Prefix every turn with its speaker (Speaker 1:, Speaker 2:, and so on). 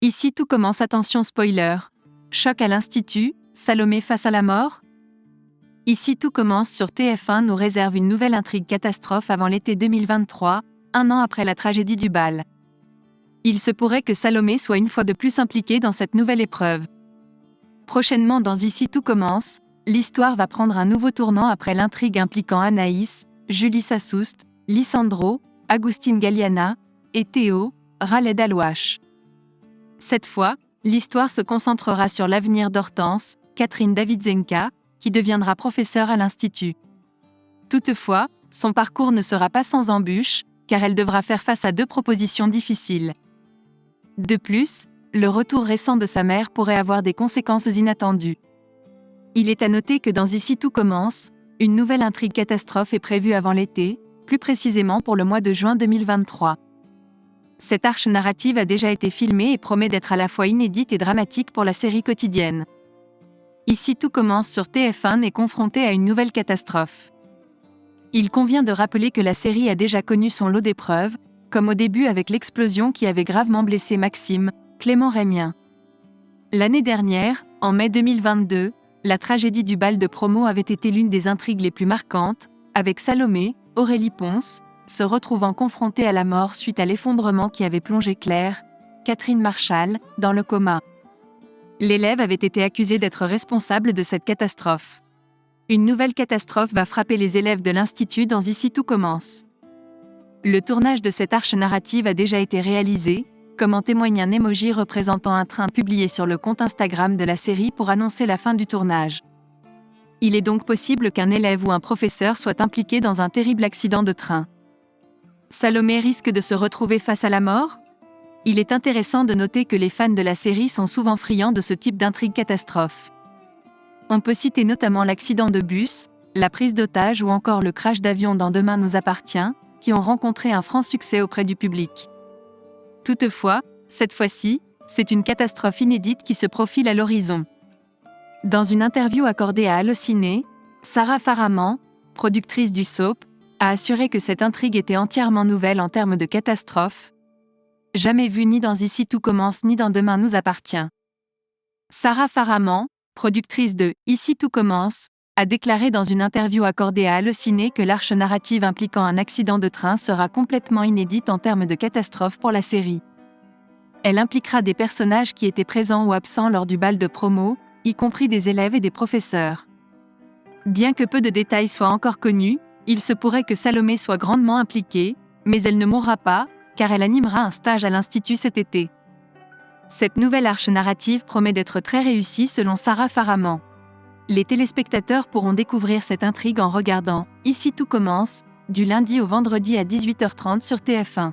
Speaker 1: Ici tout commence, attention spoiler. Choc à l'Institut, Salomé face à la mort? Ici tout commence sur TF1 nous réserve une nouvelle intrigue catastrophe avant l'été 2023, un an après la tragédie du bal. Il se pourrait que Salomé soit une fois de plus impliquée dans cette nouvelle épreuve. Prochainement dans Ici tout commence, l'histoire va prendre un nouveau tournant après l'intrigue impliquant Anaïs, Julie Sassoust, Lisandro, Agustin Galliana et Théo, Khaled Alouache. Cette fois, l'histoire se concentrera sur l'avenir d'Hortense, Catherine Davidzenka, qui deviendra professeure à l'Institut. Toutefois, son parcours ne sera pas sans embûches, car elle devra faire face à 2 propositions difficiles. De plus, le retour récent de sa mère pourrait avoir des conséquences inattendues. Il est à noter que dans Ici tout commence, une nouvelle intrigue catastrophe est prévue avant l'été, plus précisément pour le mois de juin 2023. Cette arche narrative a déjà été filmée et promet d'être à la fois inédite et dramatique pour la série quotidienne. Ici tout commence sur TF1 est confronté à une nouvelle catastrophe. Il convient de rappeler que la série a déjà connu son lot d'épreuves, comme au début avec l'explosion qui avait gravement blessé Maxime, Clément Rémien. L'année dernière, en mai 2022, la tragédie du bal de promo avait été l'une des intrigues les plus marquantes, avec Salomé, Aurélie Ponce, se retrouvant confrontée à la mort suite à l'effondrement qui avait plongé Claire, Catherine Marchal, dans le coma. L'élève avait été accusé d'être responsable de cette catastrophe. Une nouvelle catastrophe va frapper les élèves de l'Institut dans Ici tout commence. Le tournage de cette arche narrative a déjà été réalisé, comme en témoigne un emoji représentant un train publié sur le compte Instagram de la série pour annoncer la fin du tournage. Il est donc possible qu'un élève ou un professeur soit impliqué dans un terrible accident de train. Salomé risque de se retrouver face à la mort? Il est intéressant de noter que les fans de la série sont souvent friands de ce type d'intrigue catastrophe. On peut citer notamment l'accident de bus, la prise d'otage ou encore le crash d'avion dans Demain nous appartient, qui ont rencontré un franc succès auprès du public. Toutefois, cette fois-ci, c'est une catastrophe inédite qui se profile à l'horizon. Dans une interview accordée à Allociné, Sarah Faraman, productrice du soap, a assuré que cette intrigue était entièrement nouvelle en termes de catastrophe, jamais vue ni dans Ici tout commence ni dans Demain nous appartient. Sarah Faraman, productrice de Ici tout commence, a déclaré dans une interview accordée à Allociné que l'arche narrative impliquant un accident de train sera complètement inédite en termes de catastrophe pour la série. Elle impliquera des personnages qui étaient présents ou absents lors du bal de promo, y compris des élèves et des professeurs. Bien que peu de détails soient encore connus, il se pourrait que Salomé soit grandement impliquée, mais elle ne mourra pas, car elle animera un stage à l'Institut cet été. Cette nouvelle arche narrative promet d'être très réussie selon Sarah Faraman. Les téléspectateurs pourront découvrir cette intrigue en regardant Ici tout commence, du lundi au vendredi à 18h30 sur TF1.